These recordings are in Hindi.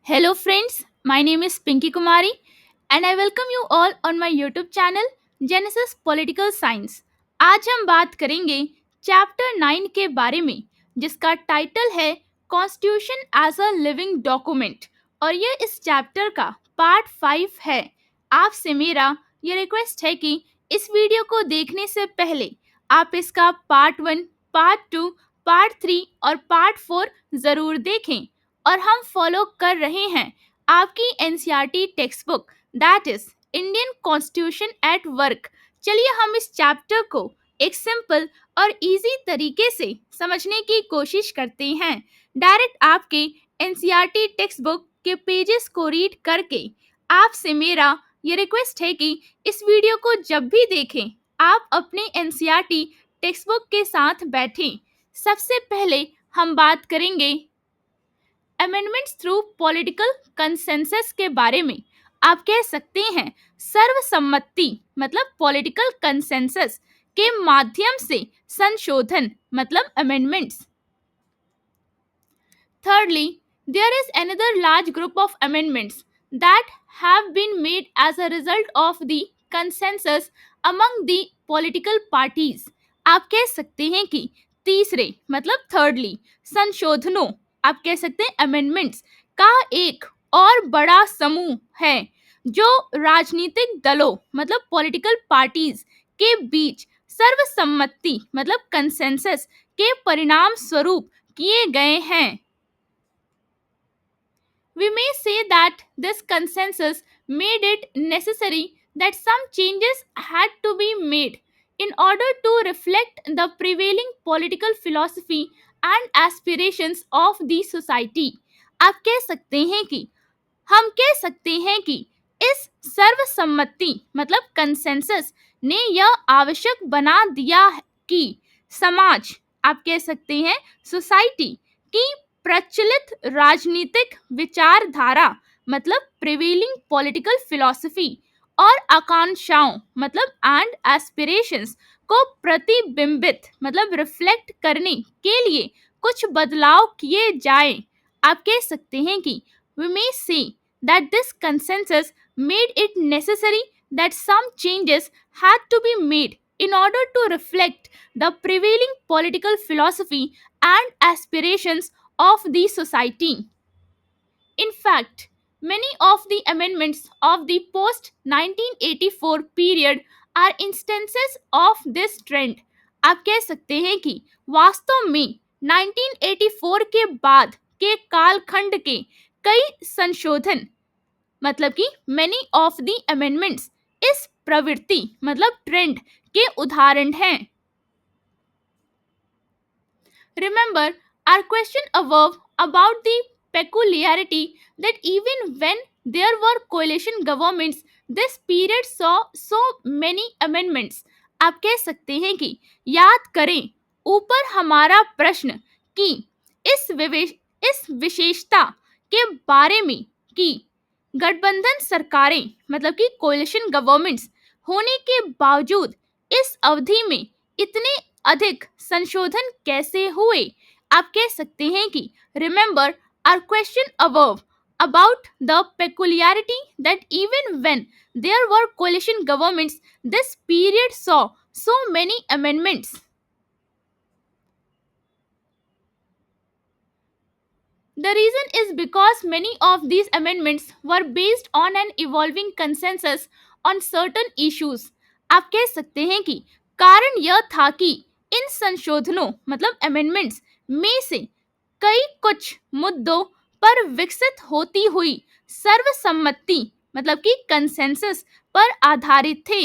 Hello, friends. My name is Pinky Kumari, and I welcome you all on my YouTube channel Genesis Political Science. आज हम बात करेंगे चैप्टर 9 के बारे में, जिसका टाइटल है constitution as a living document, और ये इस चैप्टर का पार्ट 5 है। आपसे मेरा ये रिक्वेस्ट है कि इस वीडियो को देखने से पहले आप इसका पार्ट 1, पार्ट 2, पार्ट 3 और पार्ट 4 ज़रूर देखें। और हम फॉलो कर रहे हैं आपकी NCERT text book, that is Indian constitution at work. चलिए हम इस चैप्टर को एक सिंपल और इजी तरीके से समझने की कोशिश करते हैं, डायरेक्ट आपके एनसीईआरटी टेक्स्ट बुक के पेजेस को रीड करके। आपसे मेरा ये रिक्वेस्ट है कि इस वीडियो को जब भी देखें आप अपने एनसीईआरटी टेक्स्ट बुक के साथ बैठें। सबसे पहले हम बात करेंगे अमेंडमेंट्स थ्रू पॉलिटिकल कंसेंसस के बारे में। आप कह सकते हैं सर्वसम्मति मतलब पॉलिटिकल कंसेंसस के माध्यम से संशोधन मतलब amendments. Thirdly, there is another large group of amendments that have been made as a result of the consensus among the political parties. आप कह सकते हैं कि तीसरे मतलब thirdly संशोधनों, आप कह सकते हैं amendments का एक और बड़ा समूह है जो राजनीतिक दलों मतलब political parties के बीच सर्वसम्मति मतलब consensus के परिणाम स्वरूप किए गए हैं। We may say that this consensus made it necessary that some changes had to be made in order to reflect the prevailing political philosophy and aspirations of the society. आप कह सकते हैं कि हम कह सकते हैं कि इस सर्वसम्मति मतलब कंसेंसस ने यह आवश्यक बना दिया कि समाज, आप कह सकते हैं सोसाइटी की प्रचलित राजनीतिक विचारधारा मतलब प्रिवेलिंग पॉलिटिकल फिलॉसफी और आकांक्षाओं मतलब एंड एस्पिरेशंस को प्रतिबिंबित मतलब रिफ्लेक्ट करने के लिए कुछ बदलाव किए जाएं। आप कह सकते हैं कि we may say that this consensus made it necessary that some changes had to be made in order to reflect the prevailing political philosophy and aspirations of the society. In fact, many of the amendments of the post 1984 period are instances of this trend. आप कह सकते हैं कि वास्तव में 1984 के बाद के कालखंड के कई संशोधन मतलब कि many of the amendments इस प्रवृत्ति मतलब ट्रेंड के उदाहरण हैं। Remember our question above about the peculiarity that even when there were coalition governments, this period saw so many amendments. आप कह सकते हैं कि याद करें ऊपर हमारा प्रश्न कि इस विशेषता के बारे में कि गठबंधन सरकारें मतलब कि कोalition गवर्नमेंट्स होने के बावजूद इस अवधि में इतने अधिक संशोधन कैसे हुए। आप कह सकते हैं कि remember our question above about the peculiarity that even when there were coalition governments, this period saw so many amendments. The reason is because many of these amendments were based on an evolving consensus on certain issues. आप कह सकते हैं कि कारण यह था कि इन संशोधनों मतलब अमेंडमेंट्स में से कई कुछ मुद्दों पर विकसित होती हुई सर्वसम्मति मतलब कि कंसेंसस पर आधारित थे।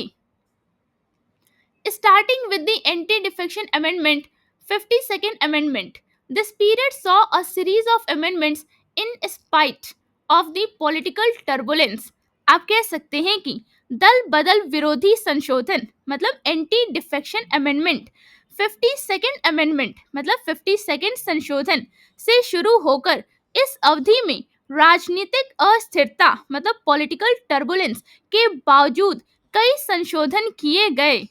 Starting with the Anti-Defection Amendment, 52nd Amendment, this period saw a series of amendments in spite of the political turbulence. आप कह सकते हैं कि दल बदल विरोधी संशोधन मतलब anti defection amendment 52nd amendment मतलब 52nd संशोधन से शुरू होकर इस अवधि में राजनीतिक अस्थिरता मतलब पॉलिटिकल टर्बुलेंस के बावजूद कई संशोधन किए गए।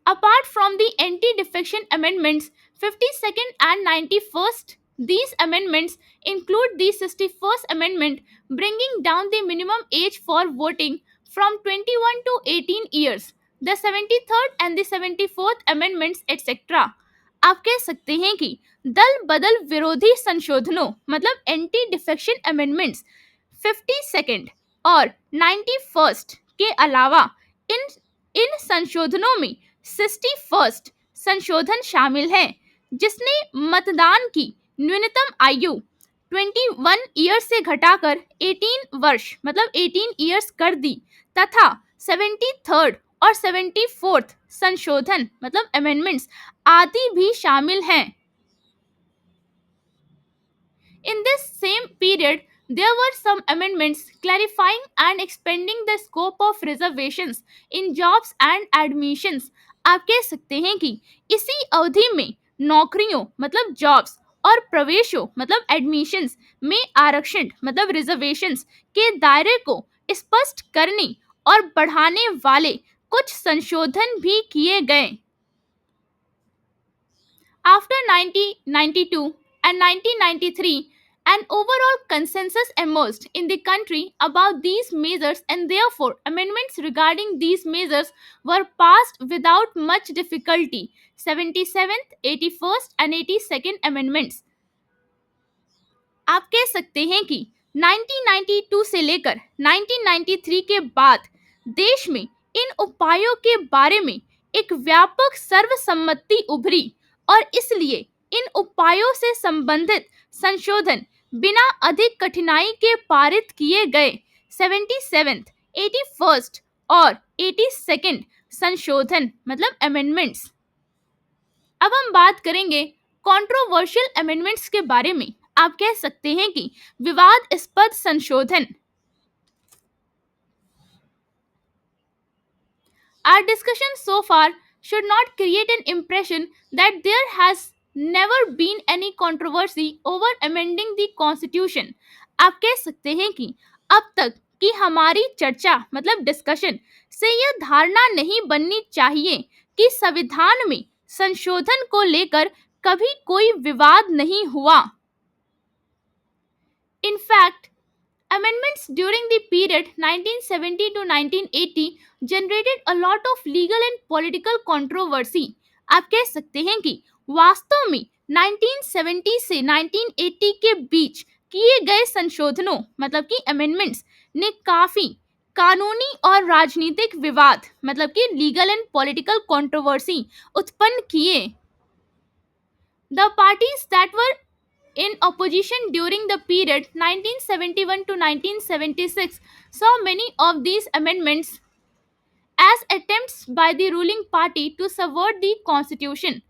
Apart from the anti-defection amendments, 52nd and 91st These amendments include the 61st Amendment, bringing down the minimum age for voting from 21 to 18 years, the 73rd and the 74th Amendments, etc. आप कह सकते हैं कि दल बदल विरोधी संशोधनों मतलब एंटी डिफेक्शन अमेंडमेंट्स 52nd और 91st के अलावा इन इन संशोधनों में 61st संशोधन शामिल है, जिसने मतदान की न्यूनतम आयु 21 ईयर्स से घटाकर 18 वर्ष मतलब 18 ईयर्स कर दी, तथा 73rd और 74th संशोधन मतलब अमेंडमेंट्स आदि भी शामिल हैं। In this same period, there were some amendments clarifying and expanding the scope of reservations in jobs and admissions. आप कह सकते हैं कि इसी अवधि में नौकरियों मतलब जॉब्स और प्रवेशों मतलब एडमिशंस में आरक्षण मतलब रिजर्वेशंस के दायरे को स्पष्ट करने और बढ़ाने वाले कुछ संशोधन भी किए गए। After 1992 and 1993, an overall consensus emerged in the country about these measures, and therefore amendments regarding these measures were passed without much difficulty. 77th, 81st and 82nd amendments. आप कह सकते हैं कि 1992 से लेकर 1993 के बाद देश में इन उपायों के बारे में एक व्यापक सर्वसम्मति उभरी और इसलिए इन उपायों से संबंधित संशोधन बिना अधिक कठिनाई के पारित किए गए। 77th, 81st और 82nd संशोधन मतलब अमेंडमेंट्स। अब हम बात करेंगे कंट्रोवर्शियल अमेंडमेंट्स के बारे में। आप कह सकते हैं कि विवादास्पद संशोधन। Our discussion so far should not create an impression that there has never been any controversy over amending the constitution. आप कह सकते हैं कि अब तक की हमारी चर्चा मतलब डिस्कशन से यह धारणा नहीं बननी चाहिए कि संविधान में संशोधन को लेकर कभी कोई विवाद नहीं हुआ। In fact, amendments during the period 1970 to 1980 generated a lot of legal and political controversy. आप कह सकते हैं कि वास्तव में 1970 से 1980 के बीच किए गए संशोधनों मतलब कि अमेंडमेंट्स ने काफी कानूनी और राजनीतिक विवाद मतलब कि लीगल एंड पॉलिटिकल कंट्रोवर्सी उत्पन्न किए। The parties that were in opposition during the period 1971 to 1976 saw many of these amendments as attempts by the ruling party to subvert the constitution.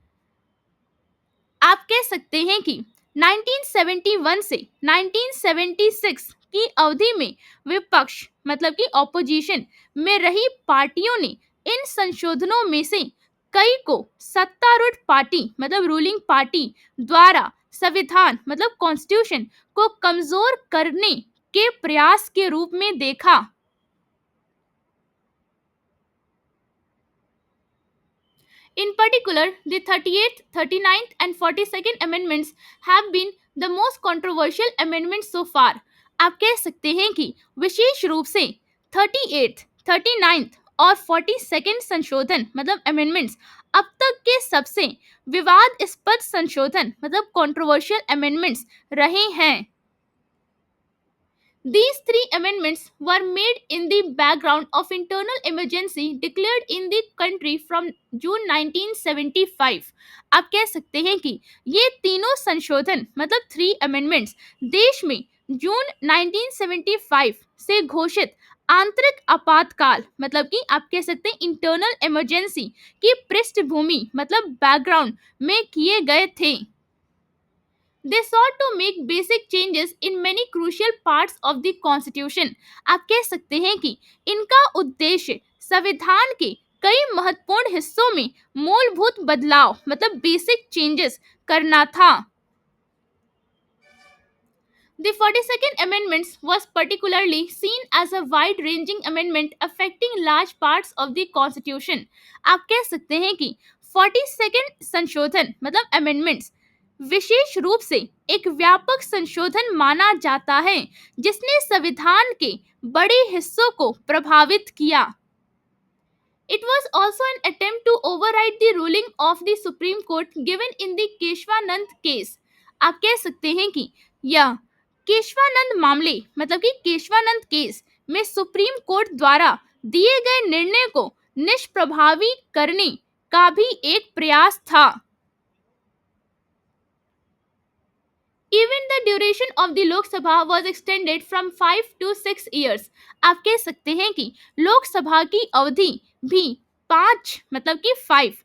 आप कह सकते हैं कि 1971 से 1976 की अवधि में विपक्ष मतलब कि ऑपोजिशन में रही पार्टियों ने इन संशोधनों में से कई को सत्तारूढ़ पार्टी मतलब रूलिंग पार्टी द्वारा संविधान मतलब कॉन्स्टिट्यूशन को कमजोर करने के प्रयास के रूप में देखा। In particular, the 38th, 39th and 42nd amendments have been the most controversial amendments so far. आप कह सकते हैं कि विशेष रूप से 38th, 39th और 42nd संशोधन मतलब अमेंडमेंट्स अब तक के सबसे विवादास्पद संशोधन मतलब कंट्रोवर्शियल अमेंडमेंट्स रहे हैं। These three amendments were made in the background of internal emergency declared in the country from June 1975. आप कह सकते हैं कि ये तीनों संशोधन मतलब 3 amendments देश में जून 1975 से घोषित आंतरिक आपातकाल मतलब कि आप कह सकते हैं इंटरनल इमरजेंसी की पृष्ठभूमि मतलब बैकग्राउंड में किए गए थे। They sought to make basic changes in many crucial parts of the constitution. आप कह सकते हैं कि इनका उद्देश्य संविधान के कई महत्वपूर्ण हिस्सों में मूलभूत बदलाव मतलब बेसिक चेंजेस करना था। The 42nd Amendment was particularly seen as a wide-ranging amendment affecting large parts of the Constitution. आप कह सकते हैं कि 42nd संशोधन मतलब amendments विशेष रूप से एक व्यापक संशोधन माना जाता है जिसने संविधान के बड़े हिस्सों को प्रभावित किया। It was also an attempt to override the ruling of the Supreme Court given in the Kesavananda case. आप कह सकते हैं कि यह केशवानंद मामले मतलब कि केशवानंद केस में सुप्रीम कोर्ट द्वारा दिए गए निर्णय को निष्प्रभावी करने का भी एक प्रयास था। Even the duration of the Lok Sabha was extended from 5 to 6 years। आप कह सकते हैं कि लोकसभा की अवधि भी 5 मतलब कि 5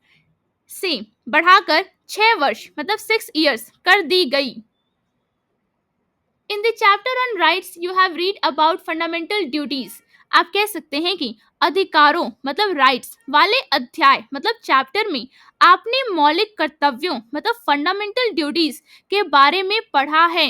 से बढ़ाकर 6 वर्ष मतलब 6 years कर दी गई। In the chapter on rights you have read about fundamental duties। आप कह सकते हैं कि अधिकारों मतलब राइट्स वाले अध्याय मतलब चैप्टर में आपने मौलिक कर्तव्यों मतलब फंडामेंटल ड्यूटीज के बारे में पढ़ा है।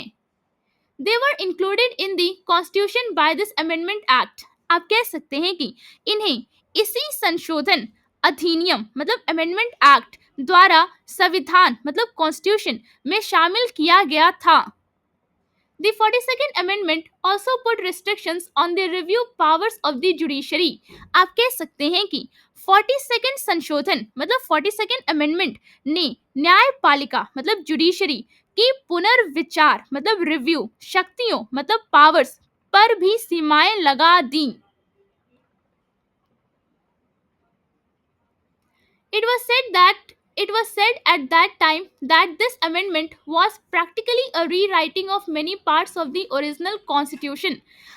They were included in the Constitution by this Amendment Act। आप कह सकते हैं कि इन्हें इसी संशोधन अधिनियम मतलब अमेंडमेंट एक्ट द्वारा संविधान मतलब कॉन्स्टिट्यूशन में शामिल किया गया था। The 42nd Amendment also put restrictions on the review powers of the judiciary। आप कह सकते हैं कि 42nd संशोधन मतलब 42nd Amendment ने न्यायपालिका मतलब जुडिशरी की पुनर्विचार मतलब रिव्यू शक्तियों मतलब पावर्स पर भी सीमाएं लगा दी। It was said at that time that this amendment was practically a rewriting of many parts of the original constitution।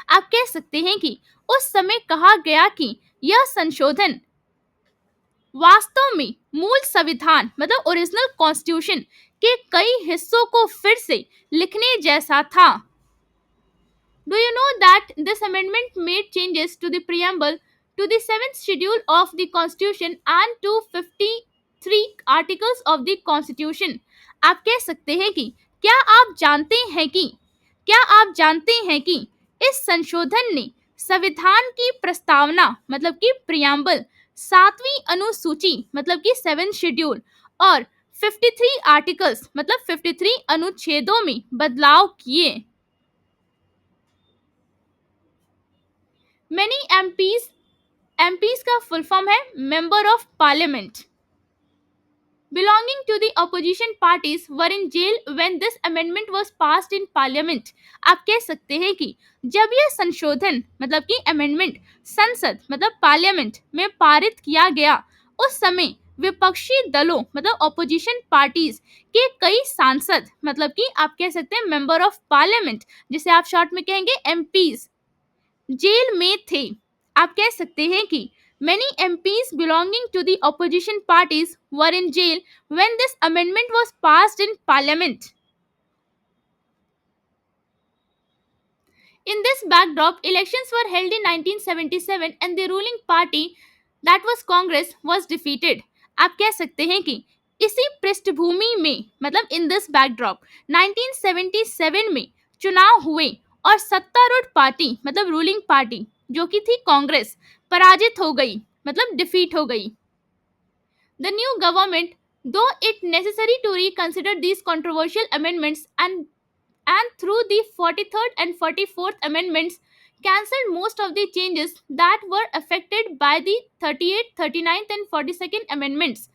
आप कह सकते हैं कि उस समय कहा गया कि यह संशोधन वास्तव में मूल संविधान मतलब ओरिजिनल कॉन्स्टिट्यूशन के कई हिस्सों को फिर से लिखने जैसा था। Do you know that this amendment made changes to the preamble, to the seventh schedule of the Constitution and to 53 articles of the Constitution? आप कह सकते हैं कि क्या आप जानते हैं कि इस संशोधन ने संविधान की प्रस्तावना मतलब कि प्रियम्बल 7वीं अनुसूची मतलब कि 7th शेड्यूल और 53 आर्टिकल्स मतलब 53 अनुच्छेदों में बदलाव किए। Many MPs का फुल फॉर्म है member of parliament belonging to the opposition parties were in jail when this amendment was passed in parliament। आप कह सकते हैं कि जब यह संशोधन मतलब कि अमेंडमेंट संसद मतलब पार्लियामेंट में पारित किया गया उस समय विपक्षी दलों मतलब ऑपोजिशन पार्टीज के कई सांसद मतलब कि आप कह सकते हैं मेंबर ऑफ पार्लियामेंट जिसे आप शॉर्ट में कहेंगे एमपीज जेल में थे। आप कह सकते हैं कि many MPs belonging to the opposition parties were in jail when this amendment was passed in parliament। In this backdrop, elections were held in 1977 and the ruling party that was Congress was defeated। आप कह सकते हैं कि इसी पृष्ठभूमि में मतलब इन दिस बैकड्रॉप 1977 में चुनाव हुए और सत्तारूढ़ पार्टी मतलब रूलिंग पार्टी जो कि थी कांग्रेस पराजित हो गई मतलब डिफीट हो गई। The new government, though it necessary to reconsider these controversial amendments and through the 43rd and 44th amendments cancelled most of the changes that were affected by the 38th, 39th and 42nd amendments।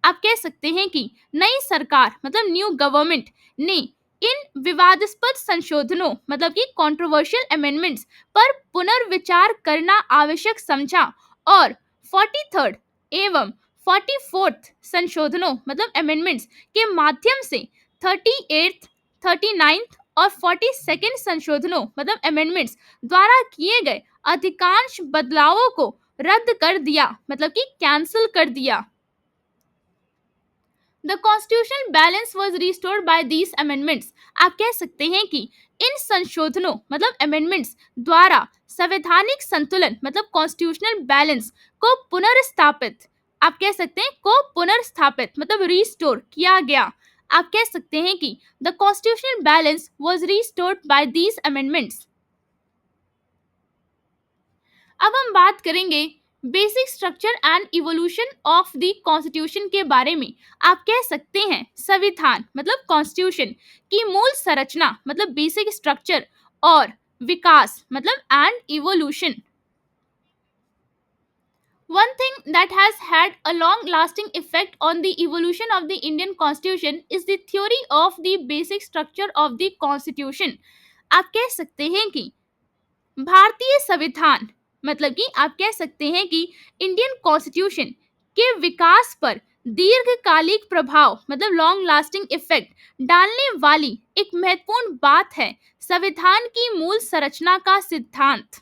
आप कह सकते हैं कि नई सरकार मतलब न्यू गवर्नमेंट ने इन विवादास्पद संशोधनों मतलब कि कंट्रोवर्शियल अमेंडमेंट्स पर पुनर्विचार करना आवश्यक समझा और 43rd एवं 44th संशोधनों मतलब अमेंडमेंट्स के माध्यम से 38th, 39th और 42nd संशोधनों मतलब अमेंडमेंट्स द्वारा किए गए अधिकांश बदलावों को रद्द कर दिया मतलब कि कैंसिल कर दिया। The constitutional balance was restored by these amendments। आप कह सकते हैं कि इन संशोधनों मतलब अमेंडमेंट्स द्वारा संवैधानिक संतुलन मतलब कॉन्स्टिट्यूशनल बैलेंस को पुनर्स्थापित आप कह सकते हैं को पुनर्स्थापित मतलब रिस्टोर किया गया। आप कह सकते हैं कि the constitutional balance was restored bye these amendments. अब हम बात करेंगे basic structure and evolution of the constitution के बारे में आप कह सकते हैं संविधान मतलब कॉन्स्टिट्यूशन की मूल संरचना मतलब बेसिक स्ट्रक्चर और विकास मतलब and evolution. One thing that has had a long lasting effect on the evolution of the Indian constitution is the theory of the basic structure of the constitution. आप कह सकते हैं कि भारतीय संविधान मतलब कि आप कह सकते हैं कि इंडियन कॉन्स्टिट्यूशन के विकास पर दीर्घकालिक प्रभाव मतलब लॉन्ग लास्टिंग इफेक्ट डालने वाली एक महत्वपूर्ण बात है संविधान की मूल संरचना का सिद्धांत.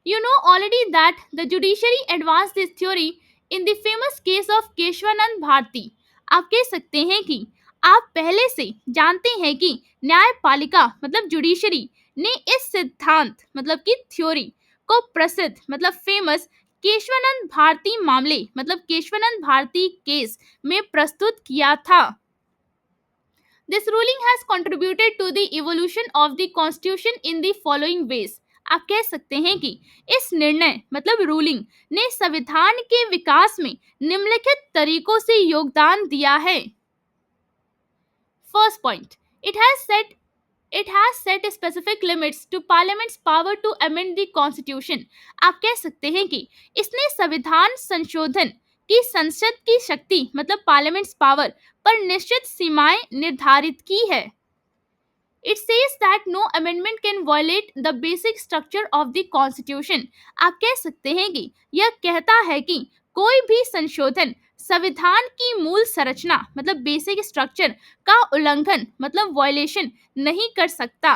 You know already that the judiciary advanced this theory in the famous case of Keshavananda Bharti. आप कह सकते हैं कि आप पहले से जानते हैं कि न्यायपालिका मतलब जुडिशरी ने इस सिद्धांत मतलब की थ्योरी को प्रसिद्ध मतलब फेमस केशवानंद भारती मामले मतलब केशवानंद भारती केस में प्रस्तुत किया था. This ruling has contributed to the evolution of the constitution in the following ways. आप कह सकते हैं कि इस निर्णय मतलब रूलिंग ने संविधान के विकास में निम्नलिखित तरीकों से योगदान दिया है. First point, it has set specific limits to parliament's power to amend the constitution. आप कह सकते हैं कि इसने संविधान संशोधन की संसद की शक्ति मतलब पार्लियामेंट्स पावर पर निश्चित सीमाएं निर्धारित की है. It says that no amendment can violate the basic structure of the constitution. आप कह सकते हैं कि यह कहता है कि कोई भी संशोधन संविधान की मूल संरचना मतलब बेसिक स्ट्रक्चर का उल्लंघन मतलब वायलेशन नहीं कर सकता.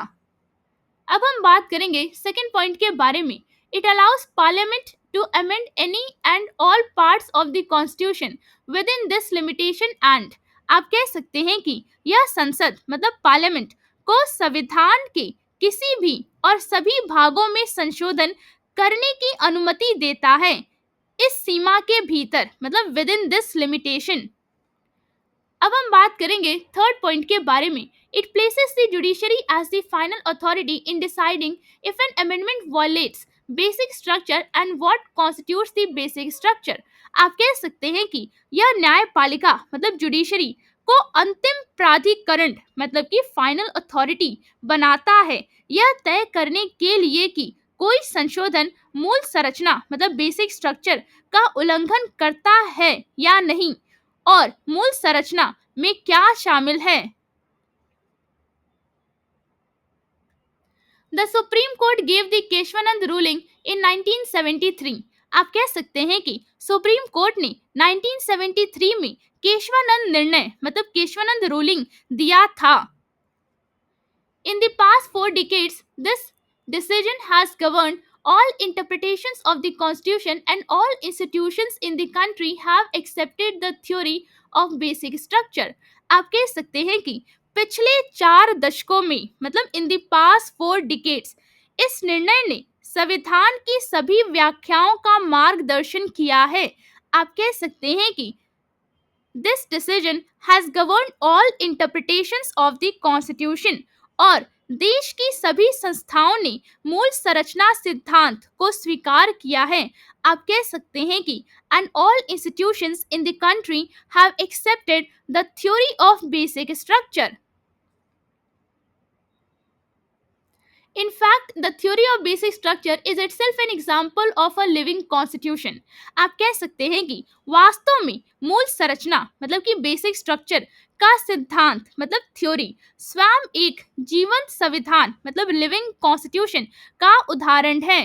अब हम बात करेंगे सेकंड पॉइंट के बारे में. It allows parliament to amend any and all parts of the constitution within this limitation and. आप कह सकते हैं कि यह संसद मतलब पार्लियामेंट को संविधान के किसी भी और सभी भागों में संशोधन करने की अनुमति देता है इस सीमा के भीतर मतलब विद इन दिस लिमिटेशन. अब हम बात करेंगे थर्ड पॉइंट के बारे में. It places the judiciary as the final authority in deciding if an amendment violates basic structure and what constitutes the basic structure. आप कह सकते हैं कि यह न्यायपालिका मतलब जुडिशरी को अंतिम प्राधिकरण मतलब कि फाइनल अथॉरिटी बनाता है यह तय करने के लिए कि कोई संशोधन मूल संरचना मतलब बेसिक स्ट्रक्चर का उल्लंघन करता है या नहीं और मूल संरचना में क्या शामिल है. The Supreme Court give the Kesavananda ruling in 1973. आप कह सकते हैं कि सुप्रीम कोर्ट ने 1973 में केशवानंद निर्णय मतलब केशवानंद रूलिंग दिया था. In the past 4 decades, this decision has governed all interpretations of the constitution and all institutions in the country have accepted the theory of basic structure. आप कह सकते हैं कि पिछले 4 दशकों में मतलब इन द पास्ट 4 decades इस निर्णय ने संविधान की सभी व्याख्याओं का मार्गदर्शन किया है. आप कह सकते हैं कि This decision has governed all interpretations of the constitution और देश की सभी संस्थाओं ने मूल संरचना सिद्धांत को स्वीकार किया है. आप कह सकते हैं कि and all institutions in the country have accepted the theory of basic structure. In fact, the theory of basic structure is itself an example of a living constitution. आप कह सकते हैं कि वास्तव में मूल संरचना मतलब कि बेसिक स्ट्रक्चर का सिद्धांत मतलब थ्योरी स्वयं एक जीवंत संविधान मतलब लिविंग कॉन्स्टिट्यूशन का उदाहरण है.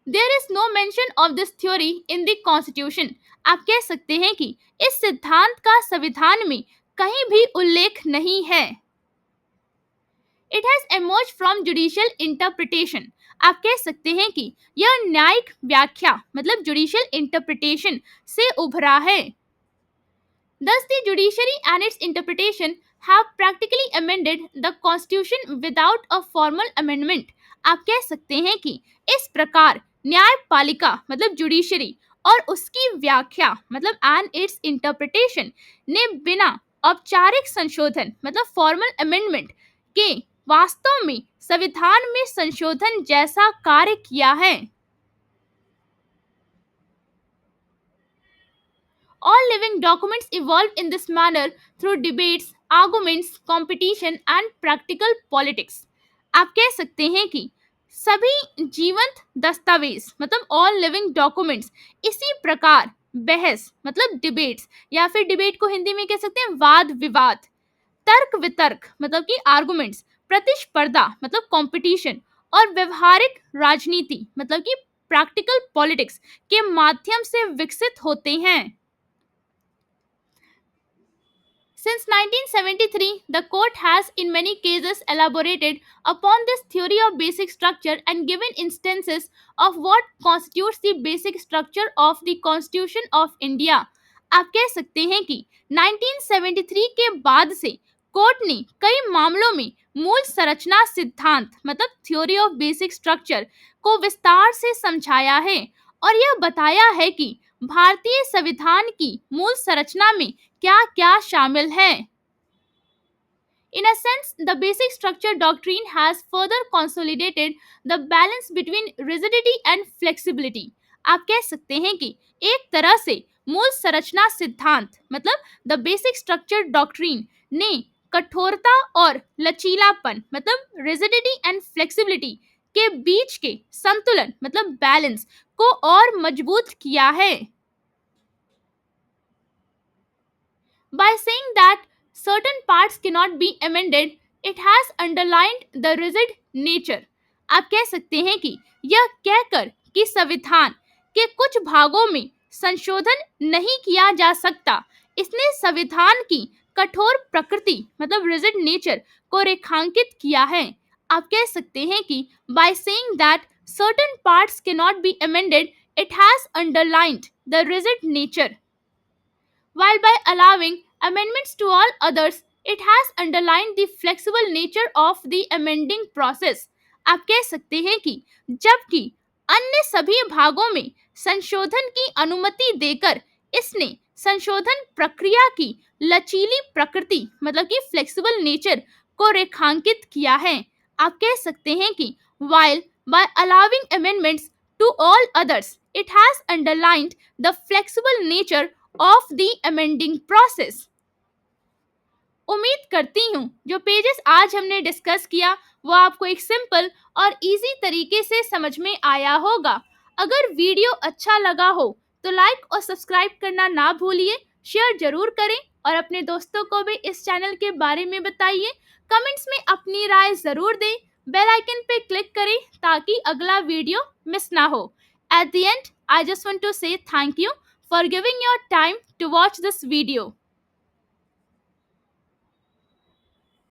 There is no mention of this theory in the constitution. आप कह सकते हैं कि इस सिद्धांत का संविधान में कहीं भी उल्लेख नहीं है. It has emerged from judicial interpretation. आप कह सकते हैं कि यह न्यायिक व्याख्या मतलब judicial interpretation से उभरा है. Thus, the judiciary and its interpretation have practically amended the constitution without a formal amendment. आप कह सकते हैं कि इस प्रकार न्यायपालिका मतलब judiciary और उसकी व्याख्या मतलब and its interpretation ने बिना औपचारिक संशोधन मतलब formal amendment के वास्तव में संविधान में संशोधन जैसा कार्य किया है। All living documents evolved in this manner through debates, arguments, competition and practical politics. आप कह सकते हैं कि सभी जीवंत दस्तावेज मतलब ऑल लिविंग डॉक्यूमेंट्स इसी प्रकार बहस मतलब डिबेट्स या फिर डिबेट को हिंदी में कह सकते हैं वाद विवाद, तर्क वितर्क मतलब कि आर्गुमेंट्स, प्रतिस्पर्धा मतलब कंपटीशन और व्यवहारिक राजनीति मतलब कि प्रैक्टिकल पॉलिटिक्स के माध्यम से विकसित होते हैं। Since 1973, the court has in many cases elaborated upon this theory of basic structure and given instances of what constitutes the basic structure of the Constitution of India. आप कह सकते हैं कि 1973 के बाद से कोर्ट ने कई मामलों में मूल संरचना सिद्धांत मतलब थ्योरी ऑफ बेसिक स्ट्रक्चर को विस्तार से समझाया है और यह बताया है कि भारतीय संविधान की मूल संरचना में क्या क्या शामिल है। In a sense, the basic structure doctrine has further consolidated the balance between rigidity and flexibility. आप कह सकते हैं कि एक तरह से मूल संरचना सिद्धांत मतलब द बेसिक स्ट्रक्चर डॉक्ट्रिन ने कठोरता और लचीलापन मतलब रिजिडिटी एंड फ्लेक्सिबिलिटी के बीच के संतुलन मतलब बैलेंस को और मजबूत किया है। By saying that certain parts cannot be amended, it has underlined the rigid nature. आप कह सकते हैं कि यह कहकर कि संविधान के कुछ भागों में संशोधन नहीं किया जा सकता, इसने संविधान की कठोर प्रकृति मतलब रिजिड नेचर को रेखांकित किया है। आप कह सकते हैं कि by saying that certain parts cannot be amended, it has underlined the rigid nature. While by allowing amendments to all others, it has underlined the flexible nature of the amending process. आप कह सकते हैं कि जबकि अन्य सभी भागों में संशोधन की अनुमति देकर इसने संशोधन प्रक्रिया की लचीली प्रकृति मतलब कि फ्लेक्सिबल नेचर को रेखांकित किया है। आप कह सकते हैं कि while by allowing amendments to all others, it has underlined the flexible nature of the amending process. उम्मीद करती हूँ जो पेजेस आज हमने डिस्कस किया वो आपको एक सिंपल और इजी तरीके से समझ में आया होगा। अगर वीडियो अच्छा लगा हो तो लाइक और सब्सक्राइब करना ना भूलिए, शेयर जरूर करें और अपने दोस्तों को भी इस चैनल के बारे में बताइए। कमेंट्स में अपनी राय जरूर दें, बेल आइकन पे क्लिक करें ताकि अगला वीडियो मिस ना हो। At the end, I just want to say thank you for giving your time to watch this video.